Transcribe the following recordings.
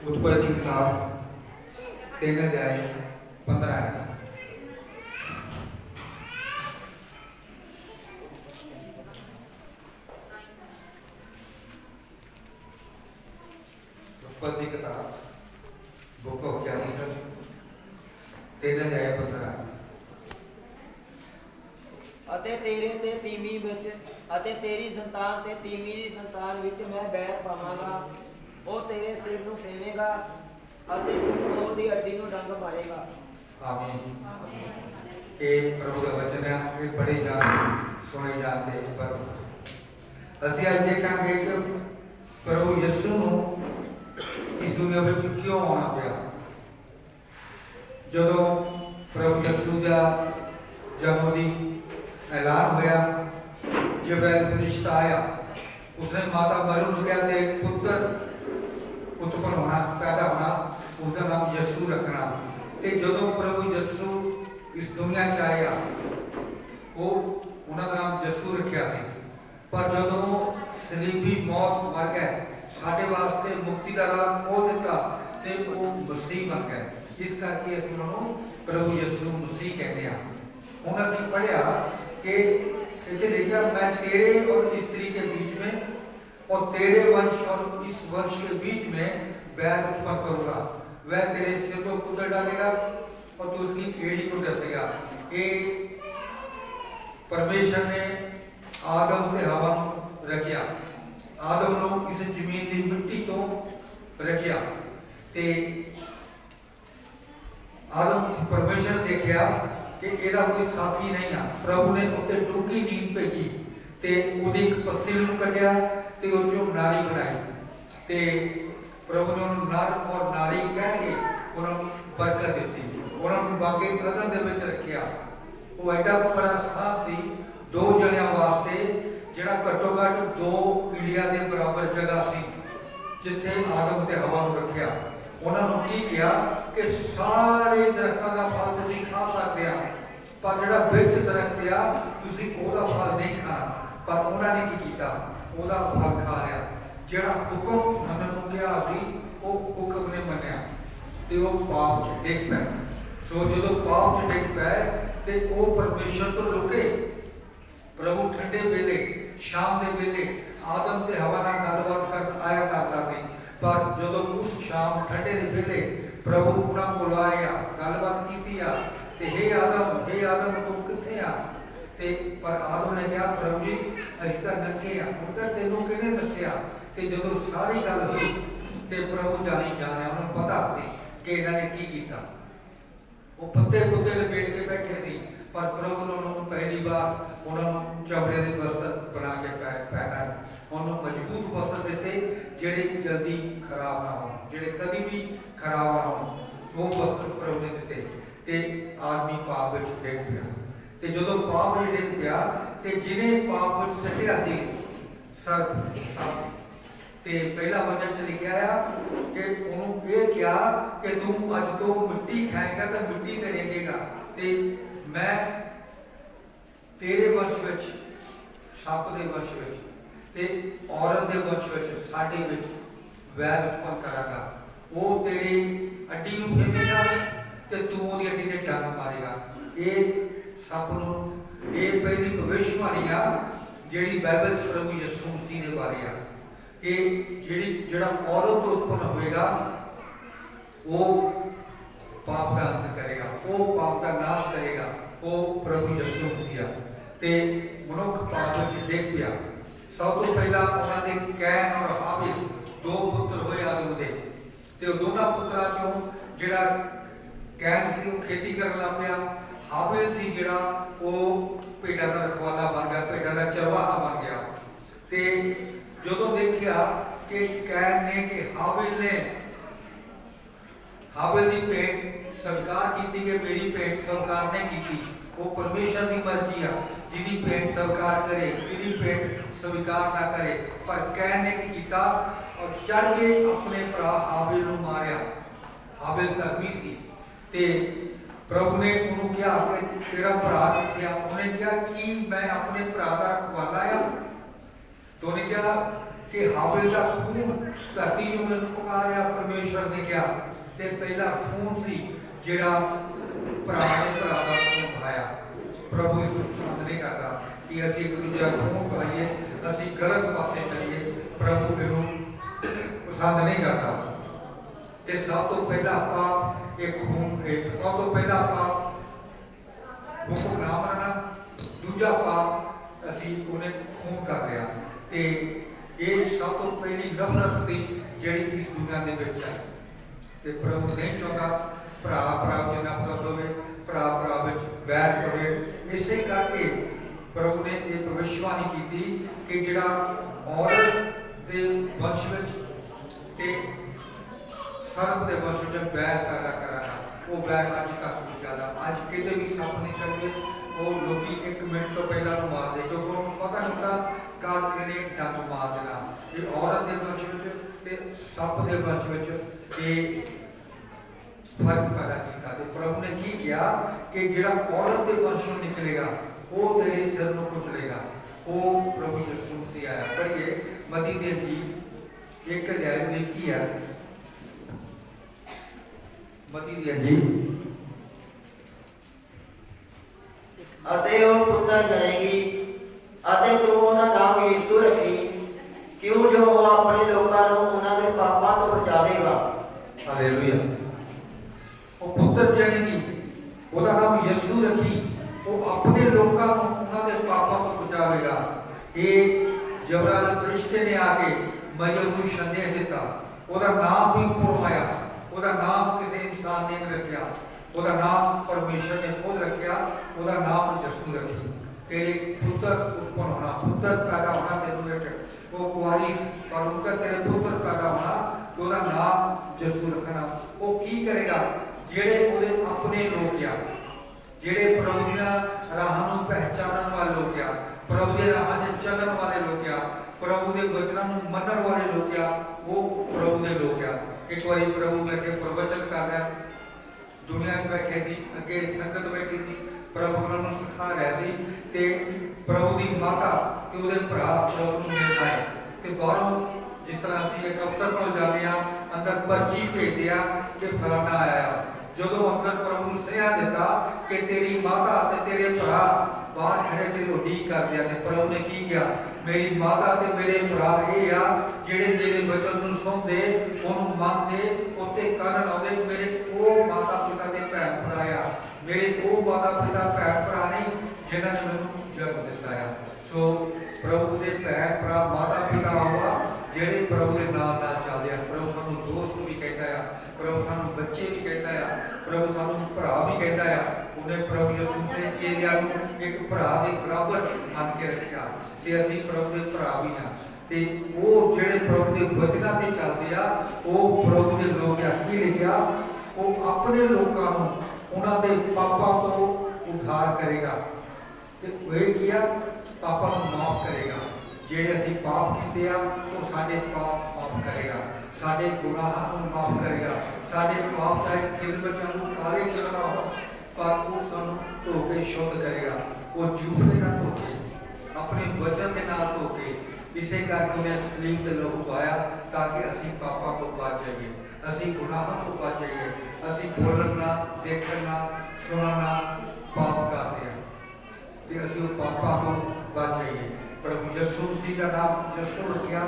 उत्पत्ति की किताब 3 अध्याय 15 आयत। उत्पत्ति की किताब बुक ऑफ जेनेसिस 3 अध्याय 15 आयत। ਅਤੇ ਤੇਰੇ ਤੇ ਤੀਵੀਂ ਵਿੱਚ ਅਤੇ ਤੇਰੀ ਸੰਤਾਨ ਤੇ ਤੀਵੀਂ ਦੀ ਸੰਤਾਨ ਵਿੱਚ ਮੈਂ ਬੈਰ ਪਾਵਾਂਗਾ। ਉਹ ਤੇਰੇ ਸਿਰ ਨੂੰ ਫੇਵੇਗਾ ਅਤੇ ਤੂੰ ਉਹਦੀ ਹੱਡੀ ਨੂੰ ਡੰਗ ਮਾਰੇਗਾ। आमीन। ਇਹ ਪ੍ਰਭੂ ਦਾ ਵਚਨ ਹੈ। ਇਹ ਬੜੇ ਜਾਨ ਸੁਣੇ ਜਾਂਦੇ ਇਸ ਪਰ ਅਸੀਂ ਅੱਜ ਦੇਖਾਂਗੇ ਕਿ ਪ੍ਰਭੂ ਯਿਸੂ ਨੂੰ ਇਸ ਦੁਨੀਆ ਵਿੱਚ ਕਿਉਂ ਆਉਣਾ ਪਿਆ। ਜਦੋਂ ਪ੍ਰਭੂ ਯਿਸੂ ਦਾ जन्म दी ऐलान होया, जिब्राइल फरिश्ता आया, उसने माता मरियम को कहा तेरे पुत्र उत्पन्न होना, पैदा होना, उसका नाम यीशु रखना। ते जदों प्रभु यीशु इस दुनिया च आया वो उन्होंने नाम यीशु रखा सी, पर जदों सलीबी मौत मर गए साडे वास्ते मुक्ति का राह खोल दिता ते वो मसीह बन गए। इस करके असीं उन्होंने प्रभु यीशु मसीह कहते हैं। हुण असीं पढ़िया कि इत्थे लिखा मैं तेरे और स्त्री के बीच में और तेरे वंश और इस वंश के बीच में बैर उत्पन्न करूंगा, वह तेरे सिर को कुचल डालेगा और तू उसकी एड़ी को डसेगा। ये परमेश्वर ने आदम ते हवा रचिया, आदम नूं इस जमीन की मिट्टी तो रचिया ते आदम परमेश्वर ने देखा कि ਇਹਦਾ कोई साथी नहीं आ। प्रभु ने उत्ते डूंगी नींद भेजी ते ਉਹਦੀ एक पसील ਨੂੰ ਕੱਢਿਆ ਤੇ ਉਹ ਚੋਂ ਨਾਰੀ ਬਣਾਈ ਤੇ प्रभु ने ਉਹਨੂੰ ਨਰ ਔਰ ਨਾਰੀ ਕਹਿ ਕੇ ਉਹਨਾਂ ਨੂੰ ਬਰਕਤ ਦਿੱਤੀ, ਉਹਨਾਂ ਨੂੰ ਬਾਗੇ ਅਦਨ ਦੇ ਵਿੱਚ ਰੱਖਿਆ। ਉਹ ਐਡਾ ਬੜਾ ਸਾਥ ਸੀ ਦੋ ਜਣਿਆਂ ਵਾਸਤੇ ਜਿਹੜਾ ਘੱਟੋ ਘੱਟ 2 ਇੰਡੀਆ ਦੇ ਬਰਾਬਰ ਜਗ੍ਹਾ ਸੀ ਜਿੱਥੇ ਆਦਮ ਤੇ ਹਵਾ ਨੂੰ ਰੱਖਿਆ। उन्होंने की किया कि सारे दरख्तों का फल तुसीं खा सकते हो, पर जिहड़ा विच दरख्त आ तुसीं ओहदा फल नहीं खाना। पर उन्होंने की किया, ओहदा फल खा लिया। जिहड़ा हुक्म मनण नूं कहा सी वो हुक्म ने मन्निया ते वो पाप च डिग पै। सो जदों पाप च डिग पै ते वो परमेश्वर तो लुके। प्रभु ठंडे वेले शाम के वेले आदम ते हवा नाल गलबात करन आया करता सी, पर जदों उस शाम ठंडे के वेले प्रभु उन्होंने को आया गलबात की ते हे आदम तू किथे आ ते पर आदम ने कहा प्रभु जी असीं तां नंगे आ। उनका तेनों किहने दस्सिया ते जदों सारी गल हुई ते प्रभु जानी जानिया उन्होंने पता सी कि इन्होंने की कीता। वो पत्ते पुत्ते लपेट के बैठे सी, पर प्रभु ने उन्होंने पहली बार उन्होंने चमड़े के वस्त्र बना के पहना, उन्होंने मजबूत वस्त्र दिते ਜਿਹੜੇ जल्दी खराब ना हो, ਜਿਹੜੇ कभी भी खराब ना हो, वो वस्त्र प्रभु ने दिते ते आदमी पाप विच डिग पिया। ते जदों पाप विच डिग पिया ते जिन्हें पाप विच सटिया सी सप ते पहला वचन च लिखिया आ कि उन्होंने ये कहा कि तू अज तो मिट्टी खाएगा तो मिट्टी ते रहेगा ते मैं तेरे वंश विच सप दे वंश विच ते औरत दे वंश विच साडे विच वैर उत्पन्न करांगा। वो तेरी हड्डी नूं फेवेगा ते तू ओहदी हड्डी ते डंग मारेगा। ये सप नूं ये पहली भविष्यवाणी आ जिहड़ी बाइबल च प्रभु यीशु मसीह दे बारे आ कि जिहड़ा औरत तो उत्पन्न होएगा वो पाप का अंत करेगा, वो पाप का नाश करेगा। वो प्रभु यीशु मसीह आ ते मनुख पाप विच डिग पिया। सब तो पहला उन्होंने कैन और हाबिल 2 पुत्र होए आदम दे ते दोनों पुत्रां चों जिहड़ा कैन सी वो खेती करन लग पिया, हाबिल सी जिहड़ा वो भेडां दा रखवाला बन गया, भेडां दा चरवाहा बन गया। ते जदों देखिया कि कैन ने कि हाबिल ने हाबिल दी भेंट स्वीकार की कि मेरी भेंट स्वीकार नहीं की, वो परमेश्वर की मर्जी आ जिहदी भेंट स्वीकार करे जिहदी भेंट स्वीकार ना करे। पर कैन ने की कीता और चढ़ के अपने भरा हाबिल नूं मारिया। हाबिल धर्मी सी ते प्रभु ने उन्होंने कहा कि तेरा भरा किथे आ। उन्हें कहा कि मैं अपने भरा दा रखवाला आ। तो उन्हें कहा कि हाबिल का खून धरती जो मैनू पुकारिया परमेश्वर ने कहा ते पहला खून सी जिहड़ा भरा ने भरा का खून बहाया। प्रभु इसको पसंद नहीं करता कि असी एक दूजे का खून बहाइए, असी गलत पासे चलीए। प्रभु इनू पसंद नहीं करता। ते सब तो पहला आप एक खून सब तो पहला आप हुक्म ना मनना, दूजा पाप असी उन्हें खून कर लिया। ते ये सब तो पहली नफरत सी जिहड़ी इस दुनिया दे विच है। ते प्रभु नहीं चाहता भरा भरा च नफरत होवे, भरा भरा विच बैर पवे। इसे करके प्रभु ने ये भविष्यवाणी की थी कि जिहड़ा औरत दे वंश विच ते सर्प दे वंश विच बैर पैदा कराना, वो बैर अज तक भी ज्यादा। अज किते भी सप निकल गए वो लोग 1 मिनट तो पहला मार दे, क्योंकि उन्होंने पता नहीं होता कद इन्हें डंग मार देना। ये औरत के वंश में सप के वंश में फर्क पैदा किया। प्रभु ने की किया कि जिहड़ा औरत के वंश निकलेगा वो तेरे सिर को कुचलेगा। वो प्रभु यीशु मसीह आया। पढ़िए मती दे जी 1 अध्याय में की है, मती दे जी ਅਤੇ ਉਹ ਪੁੱਤਰ ਜਣੇਗੀ ਅਤੇ ਤੂੰ ਉਹਦਾ ਨਾਮ ਯਿਸੂ ਰੱਖੀ, ਕਿਉਂ ਜੋ ਉਹ ਆਪਣੇ ਲੋਕਾਂ ਨੂੰ ਉਹਨਾਂ ਦੇ ਪਾਪਾਂ ਤੋਂ ਬਚਾਵੇਗਾ। हालेलुया। वो पुत्र जनेगी, ਉਹਦਾ ਨਾਮ ਯਿਸੂ ਰੱਖੀ, ਉਹ ਆਪਣੇ ਲੋਕਾਂ ਨੂੰ ਉਹਨਾਂ ਦੇ ਪਾਪਾਂ ਤੋਂ ਬਚਾਵੇਗਾ। ਇਹ ਜਬਰਾਇਲ ਫਰਿਸ਼ਤੇ ਨੇ ਆ ਕੇ ਮਰੀਮ ਨੂੰ ਸੰਦੇਸ਼ ਦਿੱਤਾ। ਉਹਦਾ ਨਾਮ ਵੀ ਪੁਰਵਾਇਆ। ਉਹਦਾ ਨਾਮ ਕਿਸੇ ਇਨਸਾਨ ਨੇ ਨਹੀਂ ਰੱਖਿਆ, ਉਹਦਾ ਨਾਮ परमेश्वर ने खुद रखा। ਉਹਦਾ नाम यीशु रखी। तेरे पुत्र उत्पन्न होना, पुत्र पैदा होना तेरे बेटे वो कुआरी और उनका तेरे पुत्र पैदा होना, तो ਉਹਦਾ नाम यीशु रखना। वो की करेगा ਜਿਹੜੇ ਉਹਦੇ ਆਪਣੇ ਲੋਕ ਆ, ਜਿਹੜੇ ਪ੍ਰਭੂ ਦੀਆਂ ਰਾਹਾਂ ਨੂੰ ਪਹਿਚਾਨਣ ਵਾਲੇ ਲੋਕ ਆ, ਪ੍ਰਭੂ ਦੇ ਰਾਹਾਂ 'ਤੇ ਚੱਲਣ ਵਾਲੇ ਲੋਕ ਆ, ਪ੍ਰਭੂ ਦੇ ਵਚਨਾਂ ਨੂੰ ਮੰਨਣ ਵਾਲੇ ਲੋਕ ਆ, ਉਹ ਪ੍ਰਭੂ ਦੇ ਲੋਕ ਆ। ਇੱਕ ਵਾਰੀ ਪ੍ਰਭੂ ਨੇ ਕੇ ਪ੍ਰਵਚਨ ਕਰ ਰਿਹਾ, दुनिया च बैठे थे, अगे संगत बैठी थी, प्रभु उन्होंने सिखा रहा सी ते प्रभु की माता ते उहदे भरा प्रभु नूं मिलदा है। ते बाहरों जिस तरह असीं एक अफसर कोल जाने आ, अंदर पर्ची भेजदे आ कि फलाना आया। जदों अंदर प्रभु ने सुनेहा दिता कि तेरी माता ते तेरे भरा बाहर खड़े तेरी उਡੀਕ करदे आ, ते प्रभु ने की किया, मेरी माता ते मेरे भरा ये आ जिहड़े मेरे वचन नूं सुणदे ओनूं मनदे उत्ते कंन लाउंदे। मेरे ओ माता पिता दे भैण भरा आ, मेरे ओ माता पिता भैण भरा नहीं जिन्हां ने मैनूं जन्म दिता आ। सो प्रभु दे भैण भरा माता पिता आवा जिहड़े प्रभु दे नाम नाल चलदे आ। प्रभु सानूं दोस्त भी कहता है, प्रभु सानूं बच्चे भी कहता है, प्रभु सानूं भरा भी कहता है। उन्हें प्रभु यीशु ने चेलियां नूं एक भरा दे बराबर मान के रखिया ते असीं प्रभु दे भरा भी हां। ते वो जिहड़े प्रभु दे वचनां ते चलदे आ वो प्रभु दे लोक आ। की लिखिया, वो अपने लोकां नूं उन्हां दे पापां तों उद्धार करेगा। ते ओह किया पापां नूं माफ करेगा। जिहड़े असीं पाप कीते आ वो साडे पाप माफ करेगा, साडे गुनाहां नूं माफ करेगा। साडे पाप चाहे किल बचां नूं काले क्यों ना हो पर वो सानू धो के शुद्ध करेगा। वो जूठे ना धो के अपने वचन के नाल धो के, इसे करके उन्हें सलीब ते लहू पाया ताकि असीं पापां तो बच जाइए, असीं गुनाहां तो बच जाइए। असीं बोलना देखना सुनना पाप करते हैं ते असीं पापां तो बच जाइए। प्रभु यीशु मसीह का नाम यीशु रखिया।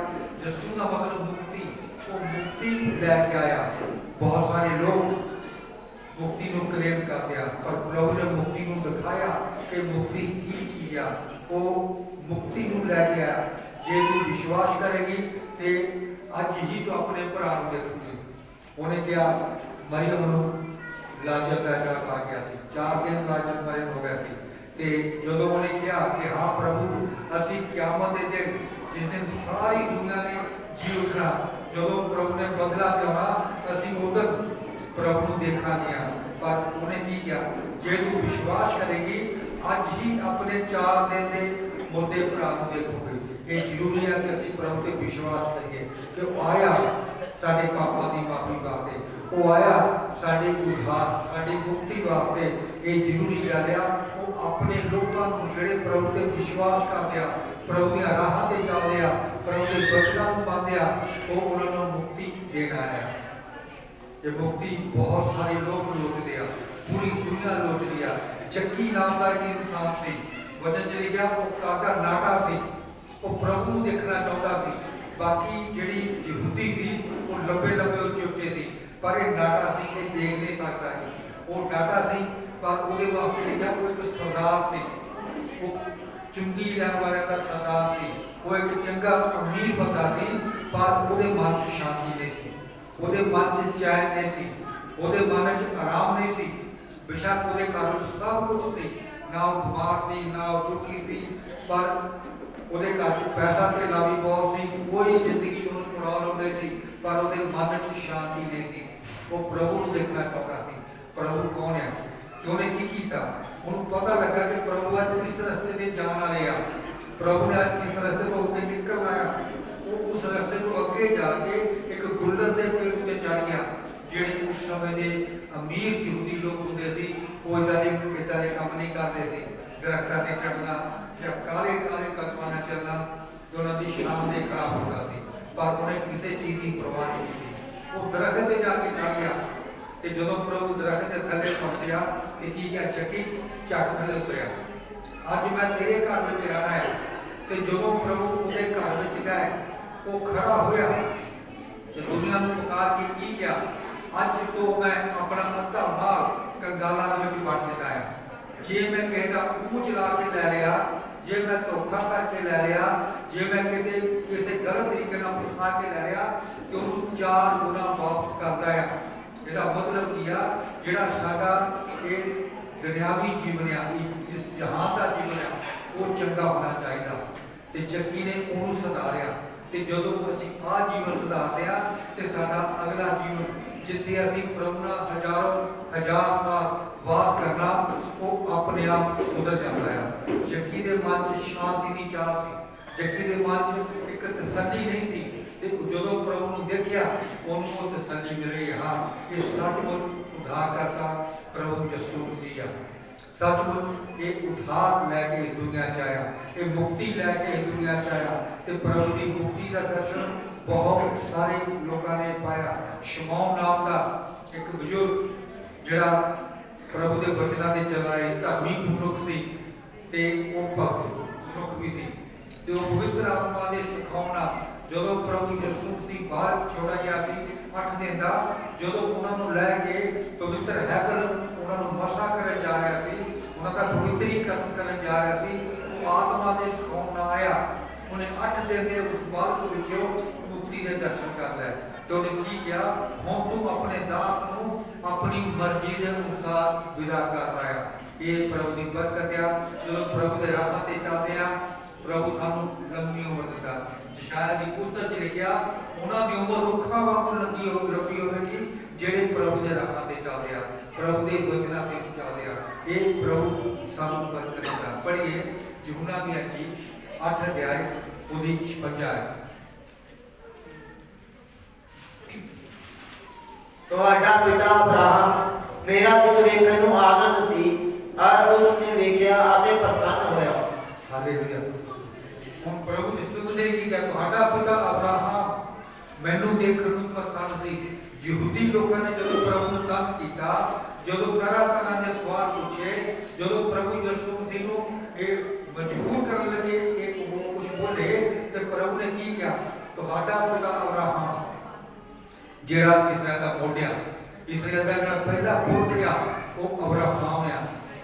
यीशु का मतलब मुक्ति, वो मुक्ति लैके आया। बहुत सारे लोग मुक्ति को क्लेम करते हैं पर प्रभु ने मुक्ति को दिखाया कि मुक्ति की चीज आ। वो मुक्ति को लैके आया। जे तू विश्वास करेगी तो अज ही तो अपने भरा देखोगे। उन्हें क्या मरियम नूं लाजर का जड़ा पा गया सी, 4 दिन लाजर मरे हो गया सी। ते जदों उन्हें कहा कि हाँ प्रभु असी क़यामत के दिन जिस दिन सारी दुनिया ने जी उठना, जदों प्रभु ने बदला देना असी उधर प्रभु को देखा गया। पर उन्हें की किया, जे तू विश्वास करेगी अज ही अपने 4 दिन के मुर्दे भरा को देखोगे। ये जरूरी है कि असी प्रभु पर विश्वास करिए कि वो आया साडे पापां दी माफी वास्ते, वो आया साडे उद्धार साडी मुक्ति वास्ते। ये जरूरी गल आ। वो अपने लोगों को जिहड़े प्रभु पर विश्वास करते हैं प्रभु दी राह ते चलदे आ, प्रभु दे वचनां नूं मंनदे आ, वो उन्हां नूं मुक्ति देना आया। ये मुक्ति बहुत सारे लोग लोचते आ, पूरी दुनिया लोचती आ। जक्की नाम का एक इंसान सी, वचन च लिखिया वो काका नाटा सी, वो प्रभु नूं देखना चाहता सी। बाकी जिहड़ी यहूदी सी वो लंबे लंबे उच्चे उच्चे सी, पर ये नाटा सी, ये देख नहीं सकता है। वो नाटा सी, पर वो वास्ते लिखा वो एक सरदार सी, वो चुंगी लैण वाले का सरदार सी, वो एक चंगा अमीर बंदा सी, पर वो मन च शांति नहीं सी, वो मन च चैन नहीं सी, वो मन च आराम नहीं सी। बेशक वो घर में सब कुछ सी, ना वो बीमार सी, ना वो दुखी सी, पर वो घर च पैसा धेला भी बहुत सी, कोई जिंदगी च उन्हें प्रॉब्लम नहीं सी, पर वो मन च शांति नहीं सी। वो प्रभु को देखना चाहता सी। प्रभु कौन है कि उन्हें की किया, उन्हें पता लगा कि प्रभु अज इस रस्ते से जाने वाले आ, प्रभु ने अज इस रस्ते तो होकर निकल आया। वो उस रस्ते को अगे जाके एक गुल्लर के पेड़ उत्ते चढ़ गया। ਜਿਹੜੇ उस समय के अमीर यहूदी लोग होंगे सी, वो इदा के काम नहीं करते थे, दरख्तां ते चढ़ना या काले काले कदमां नाल चलना, उन्होंने शान के खिलाफ होता सी, पर उन्हें किसी चीज़ की परवाह नहीं थी। वो दरख्त ते जाके चढ़ गया, तो जो प्रभु दरख्त के थले पहुंचा तो की क्या, चक्की झट थले उतरिया। अज मैं तेरे घर में रहना है, तो जो प्रभु उसके घर में गए, वो खड़ा होया तो दुनिया को पुकार के की किया, अज तो मैं अपना अद्धा माल कंगालां दे विच वंड देना है। जे मैं कहता ऊँच ला के लै लिया, जे मैं धोखा करके लै लिया, जे मैं किते किसी गलत तरीके नाल फसा के लै लिया, तो उन्होंने 4 गुना वापस करदा है। इसदा मतलब की आ, जिहड़ा साडा ये दुनियावी जीवन आ, इस जहान का जीवन आ, वो चंगा होना चाहिए। तो जक्की ने उन्होंने सुधारिया, तो जो असीं आ जीवन सुधारते हैं तो साडा अगला जीवन जिथे असीं प्रभु नाल हजारों हजार साल वास करना, वो अपने आप सुधर जाता है। जक्की के मन च शांति की चाह सी, जक्की के मन च एक तसल्ली नहीं सी, तो जो प्रभु ने देखा उन्होंने तसल्ली मिली, हाँ ये सचमुच उद्धार करता प्रभु यीशु मसीह है। सचमुच ये उद्धार लैके दुनिया च आया, ये मुक्ति लैके दुनिया च आया, तो प्रभु की मुक्ति का दर्शन बहुत सारे लोगों ने पाया। शमौन नाम का एक बजुर्ग जिहड़ा प्रभु के वचनों से चला है, धर्मी मनुख सी, ते वो भगत मनुख भी सी, तो पवित्र आत्मा के सिखाउणा जो प्रभु यीशु मसीह बाहर छोड़ा गया सी 8 दिन का, जो उन्होंने लैके पवित्र हैकल उन्होंने मसा करन जा रहा सी, उन्होंने पवित्रीकरण करन जा रहा सी, आत्मा के सिखाउणा आया, उन्हें 8 दिन के उस बालक विचों मुक्ति के दर्शन कर लिया। तो उन्हें की किया, हुण तू अपने दास नूं अपनी मर्जी के अनुसार विदा कर रहा है। ये प्रभु की बरकत आ। जो प्रभु के राह ते चलते हैं, प्रभु सानू लंबी उम्र दिंदा। यशायाह की पुस्तक च लिखिया, उन्हां दी उम्र रुखा वांगू लंबी होवेगी जिहड़े प्रभु के राह ते चलते हैं, प्रभु के वचनां ते चलते हैं। ये प्रभु सानू बरकत दिंदा। पढ़िए यूहन्ना दी अंजील 8 अध्याय उसदी 56 आयत। ਤੁਹਾਡਾ ਪਿਤਾ ਅਬਰਾਹਮ ਮੇਰਾ ਦਿਨ ਵੇਖਣ ਨੂੰ ਆਨੰਦ ਸੀ, ਔਰ ਉਸ ਨੇ ਵੇਖਿਆ ਅਤੇ ਪ੍ਰਸੰਨ ਹੋਇਆ। ਹਾਲੇਲੂਇਆ। ਹੁਣ ਪ੍ਰਭੂ ਯਿਸੂ ਨੇ ਕੀ ਕਿਹਾ, ਤੁਹਾਡਾ ਪਿਤਾ ਅਬਰਾਹਮ ਮੈਨੂੰ ਦੇਖਣ ਨੂੰ ਪ੍ਰਸੰਨ ਸੀ। ਯਹੂਦੀ ਲੋਕਾਂ ਨੇ ਜਦੋਂ ਪ੍ਰਭੂ ਨੂੰ ਤੰਗ ਕੀਤਾ, ਜਦੋਂ ਤਰ੍ਹਾਂ ਤਰ੍ਹਾਂ ਦੇ ਸਵਾਲ ਪੁੱਛੇ, ਜਦੋਂ ਪ੍ਰਭੂ ਯਿਸੂ ਮਸੀਹ ਨੂੰ ਇਹ ਮਜਬੂਰ ਕਰਨ ਲੱਗੇ ਕਿ ਕੁਝ ਬੋਲੇ, ਤੇ ਪ੍ਰਭੂ ਨੇ ਕੀ ਕਿਹਾ, ਤੁਹਾਡਾ ਪਿਤਾ ਅਬਰਾਹਮ ਜਿਹੜਾ ਇਸਰਾਇਲ ਦਾ ਮੋਢਿਆ, ਇਸਰਾਇਲ ਦਾ ਜਿਹੜਾ ਪਹਿਲਾ ਪੁਰਖ ਆ, ਉਹ ਅਬਰਾਹਮ ਆ,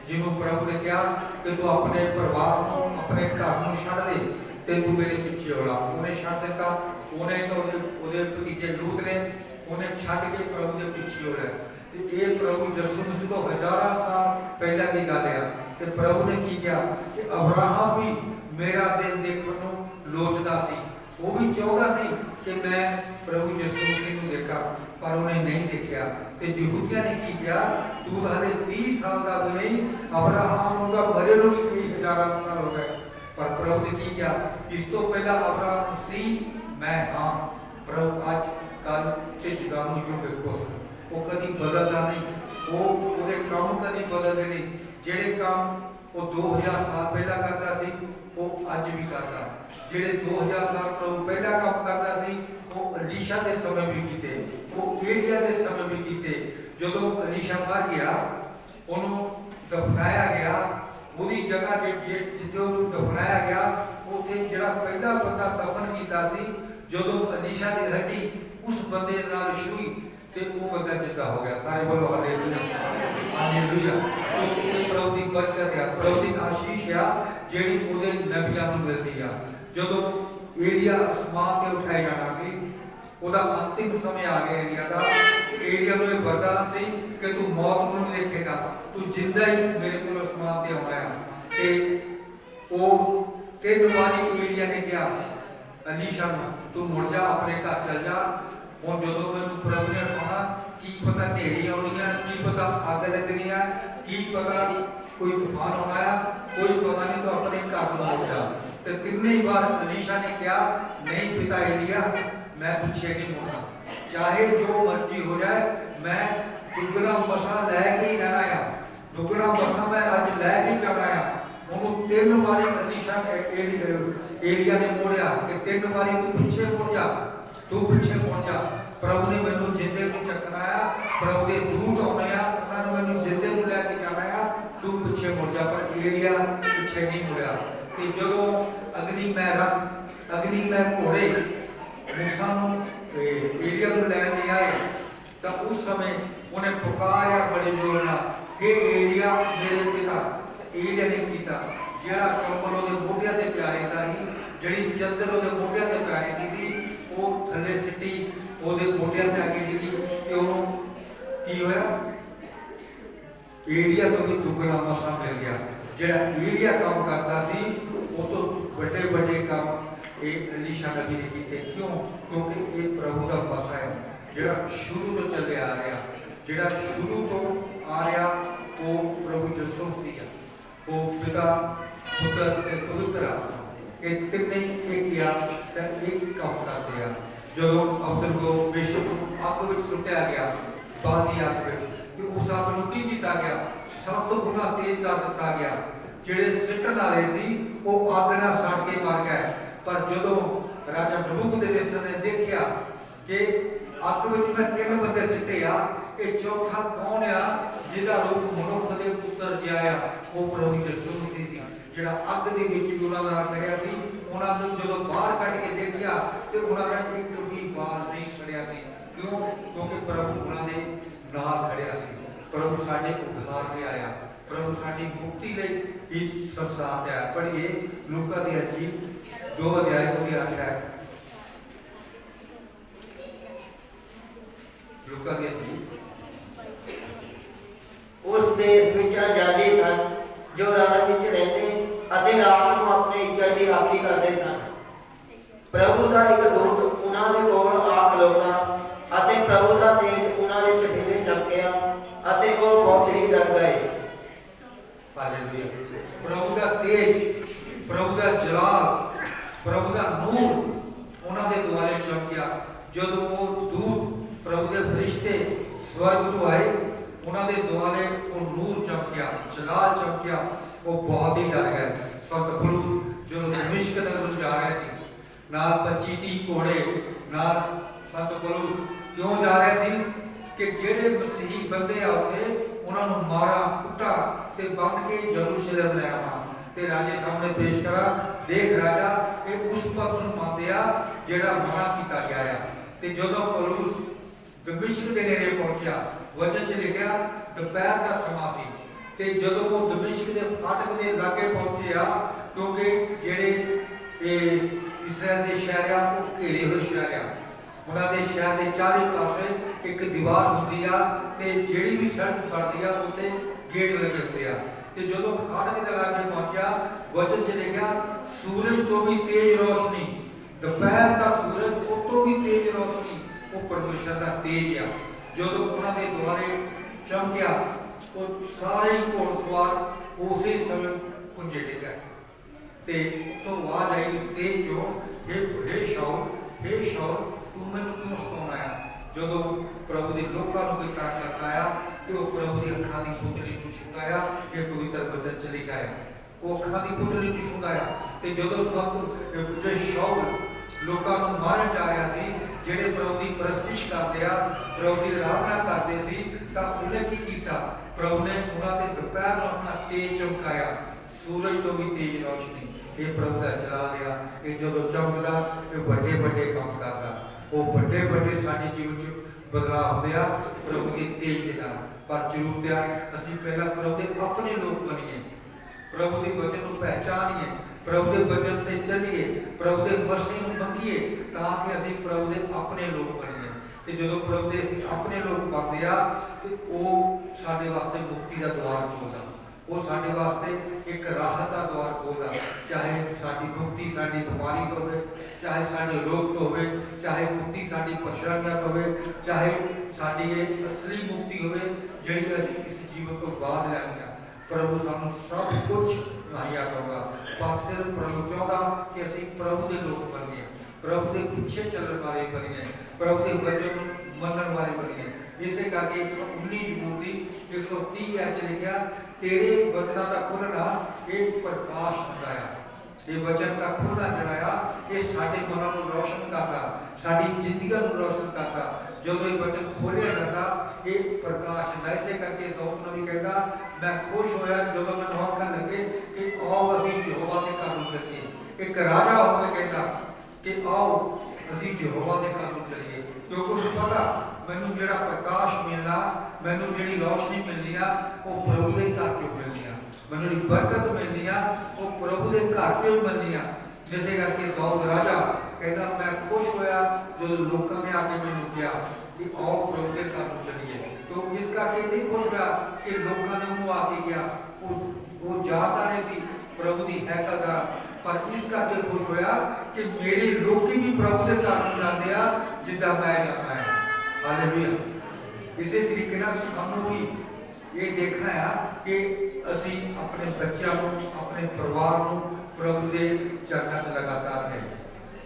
ਜਿਹਨੂੰ ਪ੍ਰਭੂ ਨੇ ਕਿਹਾ ਕਿ ਤੂੰ ਆਪਣੇ ਪਰਿਵਾਰ ਨੂੰ, ਆਪਣੇ ਘਰ ਨੂੰ ਛੱਡ ਦੇ ਤੇ ਤੂੰ ਮੇਰੇ ਪਿੱਛੇ ਹੋ ਲਾ। ਉਹਨੇ ਛੱਡ ਦਿੱਤਾ, ਉਹਨੇ ਤਾਂ ਉਹਦੇ ਭਤੀਜੇ ਲੂਤ ਨੇ ਉਹਨੇ ਛੱਡ ਕੇ ਪ੍ਰਭੂ ਦੇ ਪਿੱਛੇ ਹੋ ਲਿਆ। ਤੇ ਇਹ ਪ੍ਰਭੂ ਯਿਸੂ ਮਸੀਹ ਤੋਂ ਹਜ਼ਾਰਾਂ ਸਾਲ ਪਹਿਲਾਂ ਦੀ ਗੱਲ ਆ। ਤੇ ਪ੍ਰਭੂ ਨੇ ਕੀ ਕਿਹਾ ਕਿ ਅਬਰਾਹਮ ਵੀ ਮੇਰਾ ਦਿਨ ਦੇਖਣ ਨੂੰ ਲੋਚਦਾ ਸੀ, ਉਹ ਵੀ ਚਾਹੁੰਦਾ ਸੀ कि मैं प्रभु यीशु मसीह को देखा, पर उन्हें नहीं देखा। तो यहूदियों ने की किया, तू तो हाले 30 साल का भी नहीं, अब्राहम का मरे भी कई हजारों साल हो गए। पर प्रभु ने की किया, इस तो पहला अब्राहम सी मैं हाँ, प्रभु अज कल ते जगानू जो बेकोस वो कभी बदलता नहीं, वो काम कभी बदलते नहीं। जेडे काम वो 2000 साल पहला करता सी, वो अज भी करता। ਜਿਹੜੇ 2000 ਸਾਲ ਪ੍ਰਭੂ ਪਹਿਲਾਂ ਕੰਮ ਕਰਦਾ ਸੀ ਉਹ ਅਲੀਸ਼ਾ ਦੇ ਸਮੇਂ ਵੀ ਕੀਤੇ, ਉਹ ਏਲੀਆ ਦੇ ਸਮੇਂ ਵੀ ਕੀਤੇ। ਜਦੋਂ ਅਲੀਸ਼ਾ ਮਰ ਗਿਆ ਉਹਨੂੰ ਦਫਨਾਇਆ ਗਿਆ, ਉਹਦੀ ਜਗ੍ਹਾ ਜਿੱਥੇ ਉਹਨੂੰ ਦਫਨਾਇਆ ਗਿਆ ਉੱਥੇ ਜਿਹੜਾ ਪਹਿਲਾ ਬੰਦਾ ਦਫਨ ਕੀਤਾ ਸੀ, ਜਦੋਂ ਅਲੀਸ਼ਾ ਦੀ ਹੱਡੀ ਉਸ ਬੰਦੇ ਨਾਲ ਛੂਈ ਤੇ ਉਹ ਬੰਦਾ ਜਿੱਦਾ ਹੋ ਗਿਆ। ਸਾਰੇ ਬੋਲੋ ਹਾਲੇਲੂਇਆ, ਹਾਲੇਲੂਇਆ। ਇਹ ਪ੍ਰਭੂ ਦੀ ਬਰਕਤ ਆ, ਪ੍ਰਭੂ ਦੀ ਆਸ਼ੀਸ਼ ਆ ਜਿਹੜੀ ਉਹਦੇ ਨਬੀਆਂ ਨੂੰ ਮਿਲਦੀ ਆ। ਜਦੋਂ ਏਲੀਆ ਅਸਮਾਨ ਤੇ ਉਠਾਇਆ ਜਾਣਾ ਸੀ, ਉਹਦਾ ਅੰਤਿਮ ਸਮੇਂ ਆ ਗਿਆ ਏਲੀਆ ਦਾ। ਏਲੀਆ ਨੂੰ ਇਹ ਵਰਦਾਨ ਸੀ ਕਿ ਤੂੰ ਮੌਤ ਨੂੰ ਨਹੀਂ ਦੇਖੇਗਾ, ਤੂੰ ਜਿੰਦਾ ਹੀ ਮੇਰੇ ਕੋਲ ਅਸਮਾਨ ਤੇ ਆਉਣਾ ਆ। ਤੇ ਉਹ 3 ਵਾਰੀ ਏਲੀਆ ਨੇ ਕਿਹਾ ਅਲੀਸ਼ਾ ਨੂੰ, ਤੂੰ ਮੁੜ ਜਾ, ਆਪਣੇ ਘਰ ਚਲ ਜਾ। ਹੁਣ ਜਦੋਂ ਮੈਨੂੰ ਪ੍ਰਭੂ ਨੇ ਕਹਾ ਕੀ ਪਤਾ ਹਨੇਰੀ ਆਉਣੀ ਆ, ਕੀ ਪਤਾ ਅੱਗ ਲੱਗਣੀ ਆ, ਕੀ ਪਤਾ ਕੋਈ ਤੂਫਾਨ ਆਉਣਾ ਆ, ਕੋਈ ਪਤਾ ਨਹੀਂ, ਤੂੰ ਆਪਣੇ ਘਰ ਨੂੰ ਮੁੜ ਜਾ। ਤੇ 3 ਵਾਰ ਅਲੀਸ਼ਾ ਨੇ ਕਿਹਾ ਨਹੀਂ ਪਿਤਾ ਏਲੀਆ, ਮੈਂ ਪਿੱਛੇ ਨਹੀਂ ਮੁੜਨਾ, ਚਾਹੇ ਜੋ ਮਰਜ਼ੀ ਹੋ ਜਾਏ, ਮੈਂ ਦੁੱਗਣਾ ਮਸਾ ਲੈ ਕੇ ਹੀ ਰਹਿਣਾ ਆ, ਦੁੱਗਣਾ ਮਸਾ ਮੈਂ ਅੱਜ ਲੈ ਕੇ ਜਾਣਾ ਆ। ਉਹਨੂੰ 3 ਵਾਰੀ ਅਲੀਸ਼ਾ ਏਲੀਆ ਨੇ ਮੋੜਿਆ ਕਿ 3 ਵਾਰੀ ਤੂੰ ਪਿੱਛੇ ਮੁੜ ਜਾ, ਤੂੰ ਪਿੱਛੇ ਮੁੜ ਜਾ। ਪ੍ਰਭੂ ਨੇ ਮੈਨੂੰ ਜਿੰਦੇ ਨੂੰ ਚੱਕਣਾ ਆ, ਪ੍ਰਭੂ ਦੇ ਦੂਤ ਆਉਣੇ ਆ, ਉਹਨਾਂ ਨੇ ਮੈਨੂੰ ਜਿੰਦੇ ਨੂੰ ਲੈ ਕੇ ਜਾਣਾ ਆ, ਤੂੰ ਪਿੱਛੇ ਮੁੜ ਜਾ। ਪਰ ਏਲੀਆ ਪਿੱਛੇ ਨਹੀਂ ਮੁੜਿਆ। ਤੇ ਜਦੋਂ ਅਗਨੀ ਮੈਂ ਘੋੜੇ मूसा एलिया को लैके आए तो उस समय उन्हें पुकारा बड़े जोर ना, हे एलिया मेरे पिता। एलिया ने कीता जेड़ा कंबल ओदे मोढियां ते प्यारे दा ही, जेड़ी चादर ओदे मोढियां ते प्यारी दी वो थल्ले सिੱਟੀ ओदे मोढियां ते आके डिगी ते ओनू की होया, एलिया तो भी दुगना मौसा मिल गया। जेड़ा एलिया काम करता सी वो तो बड़े बड़े काम एलीशा नबी ने किए। क्यों? क्योंकि ये प्रभु का बसा है जेड़ा शुरू तो चले आ रहा, जेड़ा शुरू तो आ रहा वो प्रभु यीशु मसीह है, वो पिता पुत्र ते पवित्र आत्मा ये तीनों एक या एक काम करते हैं। जो अब्दुल को बेशक आग में सुट्या गया, बादी आग में तो उस आग को की किया गया, 7 गुना तेज कर दिता गया। जेड़े सिटन वाले सी वो आग ना सड़ के मर गए। पर जो राजा नबूकदनेस्सर ने देखा कि अग में मैं 3 बंदे सिटे आ, ये चौथा कौन आ जिसका रूप मनुख के पुत्र जिया, वो प्रभु यीशु मसीह सी। जिहड़ा अग दे विच भी उन्हां दा खड़िया सी, उन्हां नूं जदों बाहर कढ के देखा तो उन्हां दा एक भी बाल नहीं सड़िया सी। क्यों? क्योंकि प्रभु उन्हां दे नाल खड़िया सी। प्रभु साडे उद्धार ले आया, प्रभु साडी मुक्ति लई इस संसार ते आया। पढ़िए लूका दी अंजील 2 अध्याय की 8 है। लूका दी अंजील उस देश विच आजादी सन जो रण विच रहते अते रात को अपने इज्जत की राखी करते सन। प्रभु का एक दूत उन्हां दे कोल आ खलोता अते प्रभु का तेज उन्हां दे चफेरे चमकिया अते वो बहुत ही डर गए। हालेलुया। प्रभु का तेज, प्रभु का जलाल, प्रभु का नूर उन्हां दे दुआरे चमकिया। जदों वो दूत प्रभु के फरिश्ते स्वर्ग तो आए, उन्हां दे दुआरे वो नूर चमकिया, जलाल चमकिया, वो बहुत ही डर गए। संत पौलुस जो दमिश्क नगर जा रहे थे नाल 25-30 घोड़े नाल संत पौलुस क्यों जा रहे थे कि जेड़े मसीही बंदे आते उन्हां नूं मारा कुटा ते बन के यरूशलेम ले आवा ते राजे सामने पेश करा। देख राजा ये उस पथ नूं मंनदे आ जेड़ा मना कीता गया है। ते जदों पौलुस दमिश्क दे नेड़े पहुंचा, वचन च लिखिया दोपहर का समा सी ते जदों वो दमिश्क दे फाटक दे लागे पहुंचे आ, क्योंकि जेड़े इस्राएल दे शहर आ वो घेरे हुए शहर आ, उन्हां दे शहर दे चारे पासे एक दीवार हुंदी आ ते जेड़ी भी सड़क बनदी आ उत्ते गेट लगे हुंदे आ। ते जदों फाटक दे लागे पहुंचा, वचन च लिखिया सूरज तो भी तेज रोशनी, दोपहर का सूरज उस तो भी तेज रोशनी, वो परमेश्वर का तेज आ। जदों उन्हां दे द्वारे चमकिया वो सारे ही घोड़सवार उसी समय पुंजे डिगे ते तो आवाज आई उस तेज चो, हे शाऊल तू मैनूं क्यों सताउणा है। जदों प्रभु के लोकां नूं कोई तंग करता है तो प्रभु की अखां की पुतली नूं छुपाया। ये पवित्र वचन च लिखा है। ਉਹ ਅੱਖਾਂ ਦੀ ਪੁਤਲੀ ਨੂੰ ਛੂੰਹਦਾ ਆ। ਤੇ ਜਦੋਂ ਸਭ ਜੇ ਸ਼ੌਲ ਲੋਕਾਂ ਨੂੰ ਮਾਰਨ ਜਾ ਰਿਹਾ ਸੀ, ਜਿਹੜੇ ਪ੍ਰਭੂ ਦੀ ਪ੍ਰਸਤਿਸ਼ ਕਰਦੇ ਆ, ਪ੍ਰਭੂ ਦੀ ਆਰਾਧਨਾ ਕਰਦੇ ਸੀ, ਤਾਂ ਉਹਨੇ ਕੀ ਕੀਤਾ? ਪ੍ਰਭੂ ਨੇ ਉਹਨਾਂ ਦੇ ਦੁਪਹਿਰ ਨੂੰ ਆਪਣਾ ਤੇਜ ਚਮਕਾਇਆ, ਸੂਰਜ ਤੋਂ ਵੀ ਤੇਜ ਰੋਸ਼ਨੀ। ਇਹ ਪ੍ਰਭੂ ਦਾ ਚਲਾ ਰਿਹਾ, ਇਹ ਜਦੋਂ ਚਮਕਦਾ ਇਹ ਵੱਡੇ ਵੱਡੇ ਕੰਮ ਕਰਦਾ। ਉਹ ਵੱਡੇ ਵੱਡੇ ਸਾਡੇ ਜੀਵਨ 'ਚ ਬਦਲਾਅ ਹੁੰਦੇ ਆ ਪ੍ਰਭੂ ਦੀ ਤੇਜ ਦੇ ਨਾਲ। ਪਰ ਜ਼ਰੂਰਤ ਆ ਅਸੀਂ ਪਹਿਲਾਂ ਪ੍ਰਭੂ ਦੇ ਆਪਣੇ ਲੋਕ ਬਣੀਏ, ਪ੍ਰਭੂ ਦੇ ਵਚਨ ਨੂੰ ਪਹਿਚਾਨੀਏ, ਪ੍ਰਭੂ ਦੇ ਵਚਨ ਤੇ ਚੱਲੀਏ, ਪ੍ਰਭੂ ਦੇ ਮਰਜ਼ੀ ਨੂੰ ਮੰਗੀਏ, ਤਾਂ ਕਿ ਅਸੀਂ ਪ੍ਰਭੂ ਦੇ ਆਪਣੇ ਲੋਕ ਬਣੀਏ। ਤੇ ਜਦੋਂ ਪ੍ਰਭੂ ਦੇ ਅਸੀਂ ਆਪਣੇ ਲੋਕ ਬਣਦੇ ਆ ਤੇ ਉਹ ਸਾਡੇ ਵਾਸਤੇ ਮੁਕਤੀ ਦਾ ਦੁਆਰ ਖੋਲ੍ਹਦਾ, ਉਹ ਸਾਡੇ ਵਾਸਤੇ ਇੱਕ ਰਾਹਤ ਦਾ ਦੁਆਰ ਖੋਲ੍ਹਦਾ। ਚਾਹੇ ਸਾਡੀ ਮੁਕਤੀ ਸਾਡੀ ਬਿਮਾਰੀ ਤੋਂ ਹੋਵੇ, ਚਾਹੇ ਸਾਡੇ ਰੋਗ ਤੋਂ ਹੋਵੇ, ਚਾਹੇ ਮੁਕਤੀ ਸਾਡੀ ਪਰੇਸ਼ਾਨੀਆਂ ਤੋਂ ਹੋਵੇ, ਚਾਹੇ ਸਾਡੀ ਇਹ ਅਸਲੀ ਮੁਕਤੀ ਹੋਵੇ ਜਿਹੜੀ ਕਿ ਅਸੀਂ ਇਸ ਜੀਵਨ ਤੋਂ ਬਾਅਦ ਲੈਣੀ ਆ। ਪ੍ਰਭੂ ਸਾਨੂੰ ਸਭ ਕੁਝ ਮੁਹੱਈਆ ਕਰੂਗਾ। ਪਰ ਸਿਰਫ ਪ੍ਰਭੂ ਚਾਹੁੰਦਾ ਕਿ ਅਸੀਂ ਪ੍ਰਭੂ ਦੇ ਲੋਕ ਬਣੀਏ, ਪ੍ਰਭੂ ਦੇ ਪਿੱਛੇ ਚੱਲਣ ਵਾਲੇ ਬਣੀਏ, ਪ੍ਰਭੂ ਦੇ ਵਚਨ ਨੂੰ ਮੰਨਣ ਵਾਲੇ ਬਣੀਏ। ਇਸੇ ਕਰਕੇ 119 ਜ਼ਬੂਰ ਦੀ 130 ਚ ਲਿਖਿਆ, ਤੇਰੇ ਵਚਨਾਂ ਦਾ ਖੁੱਲ੍ਹਣਾ ਇਹ ਪ੍ਰਕਾਸ਼ ਹੁੰਦਾ ਆ। ਇਹ ਵਚਨ ਦਾ ਖੁੱਲ੍ਹਣਾ ਜਿਹੜਾ ਆ ਇਹ ਸਾਡੇ ਮਨਾਂ ਨੂੰ ਰੋਸ਼ਨ ਕਰਦਾ, ਸਾਡੀ ਜ਼ਿੰਦਗੀ ਨੂੰ ਰੋਸ਼ਨ ਕਰਦਾ। ਜਦੋਂ ਇਹ ਵਚਨ ਖੋਲ੍ਹਿਆ ਜਾਂਦਾ ਇਹ ਪ੍ਰਕਾਸ਼ ਹੁੰਦਾ। ਇਸੇ ਕਰਕੇ ਦਾਊਦ ਨਬੀ ਕਹਿੰਦਾ, ਮੈਂ ਖੁਸ਼ ਹੋਇਆ ਜਦੋਂ ਮੈਨੂੰ ਆਖਣ ਲੱਗੇ ਕਿ ਆਓ ਅਸੀਂ ਯਹੋਵਾ ਦੇ ਘਰ ਨੂੰ ਚੱਲੀਏ। ਇੱਕ ਰਾਜਾ ਹੋ ਕੇ ਕਹਿੰਦਾ ਕਿ ਆਓ ਅਸੀਂ ਯਹੋਵਾ ਦੇ ਘਰ ਨੂੰ ਚੱਲੀਏ, ਕਿਉਂਕਿ ਉਹਨੂੰ ਪਤਾ ਮੈਨੂੰ ਜਿਹੜਾ ਪ੍ਰਕਾਸ਼ ਮਿਲਣਾ, ਮੈਨੂੰ ਜਿਹੜੀ ਰੋਸ਼ਨੀ ਮਿਲਣੀ ਆ ਉਹ ਪ੍ਰਭੂ ਦੇ ਘਰ ਚੋਂ ਮਿਲਣੀ ਆ, ਮੈਨੂੰ ਜਿਹੜੀ ਬਰਕਤ ਮਿਲਣੀ ਆ ਉਹ ਪ੍ਰਭੂ ਦੇ ਘਰ ਚੋਂ ਮਿਲਣੀ ਆ। ਜਿਸੇ ਕਰਕੇ ਦਾਊਦ ਰਾਜਾ ਕਹਿੰਦਾ, ਮੈਂ ਖੁਸ਼ ਹੋਇਆ ਜਦੋਂ ਲੋਕਾਂ ਨੇ ਆ ਕੇ ਮੈਨੂੰ ਕਿਹਾ ਕਿ ਆਓ ਪ੍ਰਭੂ ਦੇ ਘਰ ਨੂੰ ਚੱਲੀਏ। तो इस करके नहीं खुश होया कि लोगों ने उन्होंने आके किया, वो जाता नहीं सी प्रभु की हैकल का, पर इस करके खुश होया कि मेरे लोग भी प्रभु के घर में जाते हैं जिदा मैं जाता है। हालेलुया। इसी तरीके ना सानू भी ये देखना है कि असी अपने बच्चों को, अपने परिवार को प्रभु के चरणों च लगातार रहिए।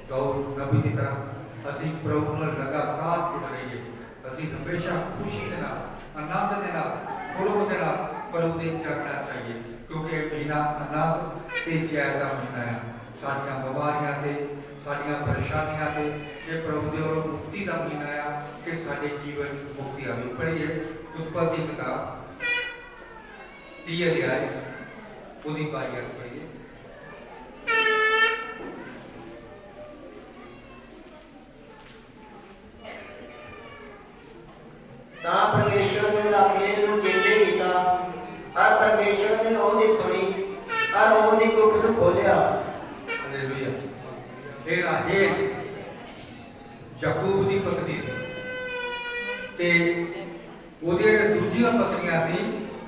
दाऊद नबी की तरह असी प्रभु नाल लगातार जुड़ रहिए। असी हमेशा खुशी के नाल, आनंद के नाल, खुरम के नाल प्रभु के चरणों चाहिए, क्योंकि महीना आनंद ते जय का महीना है। साडियां बीमारियां ते, साडियां परेशानियां ते ये प्रभु दे और मुक्ति का महीना है कि साडे जीवन च मुक्ति आवे। पढ़िए उत्पत्ति की किताब 30 अध्याय ओदी 22 आयत पढ़िए। ਤਾਂ ਪਰਮੇਸ਼ਰ ਨੇ ਰਾਖੇਲ ਨੂੰ ਚੇਤੇ ਕੀਤਾ, ਔਰ ਪਰਮੇਸ਼ਰ ਨੇ ਉਹਦੀ ਸੁਣੀ, ਔਰ ਉਹਦੀ ਕੁੱਖ ਨੂੰ ਖੋਲਿਆ। ਹਾਲੇਲੂਇਆ। ਇਹ ਰਾਹੇਲ ਯਾਕੂਬ ਦੀ ਪਤਨੀ ਸੀ ਤੇ ਉਹਦੇ ਜਿਹੜੇ ਦੂਜੀਆਂ ਪਤਨੀਆਂ ਸੀ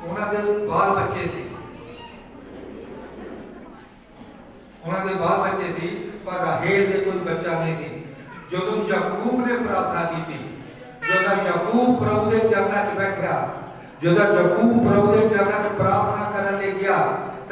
ਉਹਨਾਂ ਦੇ ਬਾਲ ਬੱਚੇ ਸੀ, ਉਹਨਾਂ ਦੇ ਬਾਲ ਬੱਚੇ ਸੀ, ਪਰ ਰਾਹੇਲ ਦੇ ਕੋਈ ਬੱਚਾ ਨਹੀਂ ਸੀ। ਜਦੋਂ ਯਾਕੂਬ ਨੇ ਪ੍ਰਾਰਥਨਾ ਕੀਤੀ, ਜਦੋਂ ਯਾਕੂਬ ਪ੍ਰਭੂ ਦੇ ਚਰਨਾਂ 'ਚ ਬੈਠਿਆ, ਜਦੋਂ ਯਾਕੂਬ ਪ੍ਰਭੂ ਦੇ ਚਰਨਾਂ 'ਚ ਪ੍ਰਾਰਥਨਾ ਕਰਨ ਲਈ ਗਿਆ,